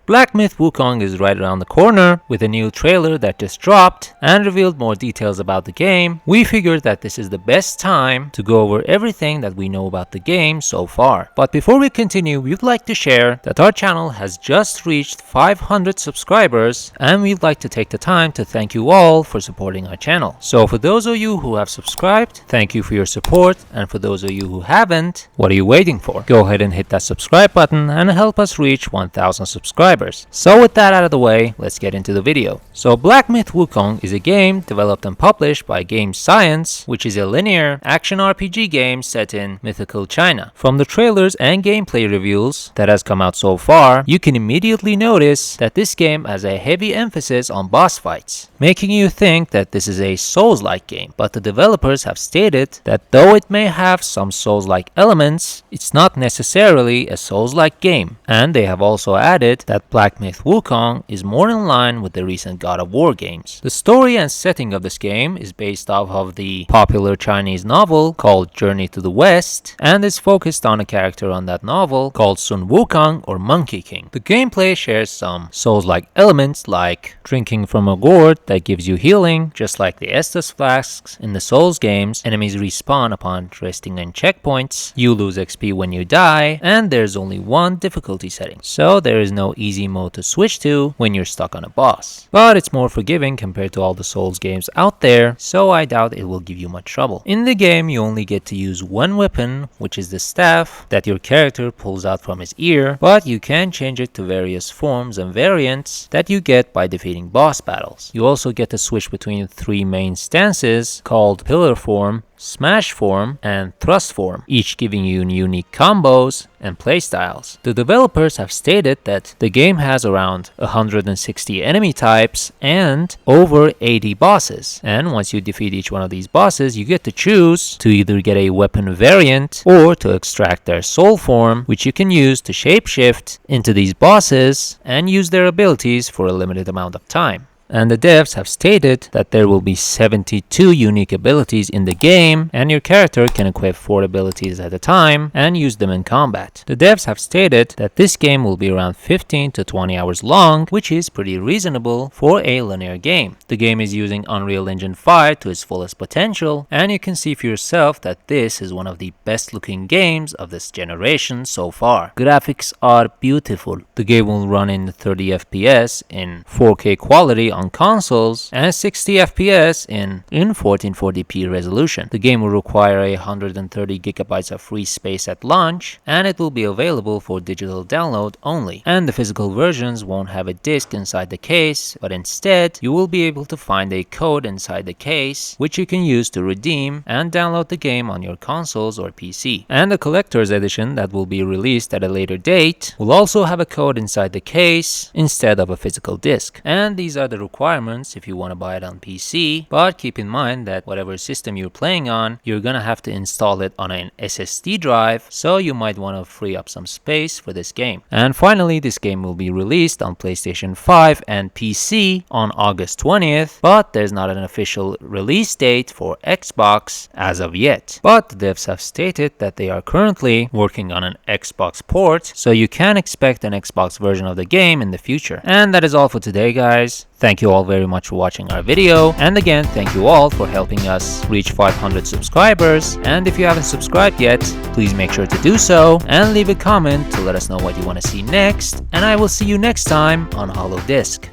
Blackmyth Wukong is right around the corner with a new trailer that just dropped and revealed more details about the game. We figured that this is the best time to go over everything that we know about the game so far. But before we continue, we'd like to share that our channel has just reached 500 subscribers and we'd like to take the time to thank you all for supporting our channel. So for those of you who have subscribed, thank you for your support, and for those of you who haven't, what are you waiting for? Go ahead and hit that subscribe button and help us reach 1000 subscribers. So with that out of the way, let's get into the video. So blackmyth Wukong is a game developed and published by Game Science, which is a linear action RPG game set in mythical China. From the trailers and gameplay reveals that has come out so far, you can immediately notice that this game has a heavy emphasis on boss fights, making you think that this is a Souls-like game. But the developers have stated that though it may have some Souls-like elements, it's not necessarily a Souls-like game. And they have also added that blackmyth Wukong is more in line with the recent God of War games. The story and setting of this game is based off of the popular Chinese novel called Journey to the West, and is focused on a character on that novel called Sun Wukong, or Monkey King. The gameplay shares some Souls-like elements like drinking from a gourd that gives you healing, just like the Estus flasks in the Souls games. Enemies respawn upon resting in checkpoints, you lose XP when you die, and there's only one difficulty setting, so there is no easy mode to switch to when you're stuck on a boss. But it's more forgiving compared to all the Souls games out there, so I doubt it will give you much trouble. In the game, you only get to use one weapon, which is the staff that your character pulls out from his ear, but you can change it to various forms and variants that you get by defeating boss battles. You also get to switch between three main stances called Pillar Form, Smash Form, and Thrust Form, each giving you unique combos and playstyles. The developers have stated that the game has around 160 enemy types and over 80 bosses, and once you defeat each one of these bosses, you get to choose to either get a weapon variant or to extract their soul form, which you can use to shapeshift into these bosses and use their abilities for a limited amount of time. And the devs have stated that there will be 72 unique abilities in the game, and your character can equip 4 abilities at a time and use them in combat. The devs have stated that this game will be around 15 to 20 hours long, which is pretty reasonable for a linear game. The game is using Unreal Engine 5 to its fullest potential, and you can see for yourself that this is one of the best looking games of this generation so far. Graphics are beautiful. The game will run in 30 FPS in 4K quality on consoles and 60 FPS in 1440p resolution. The game will require 130 gigabytes of free space at launch, and it will be available for digital download only. And the physical versions won't have a disc inside the case, but instead you will be able to find a code inside the case which you can use to redeem and download the game on your consoles or PC. And the collector's edition that will be released at a later date will also have a code inside the case instead of a physical disc. And these are the requirements if you want to buy it on PC, but keep in mind that whatever system you're playing on, you're gonna have to install it on an SSD drive, so you might want to free up some space for this game. And finally, this game will be released on PlayStation 5 and PC on August 20th, but there's not an official release date for Xbox as of yet. But the devs have stated that they are currently working on an Xbox port, so you can expect an Xbox version of the game in the future. And that is all for today, guys. Thank you all very much for watching our video, and again, thank you all for helping us reach 500 subscribers. And if you haven't subscribed yet, please make sure to do so and leave a comment to let us know what you want to see next, and I will see you next time on Hollow Disc.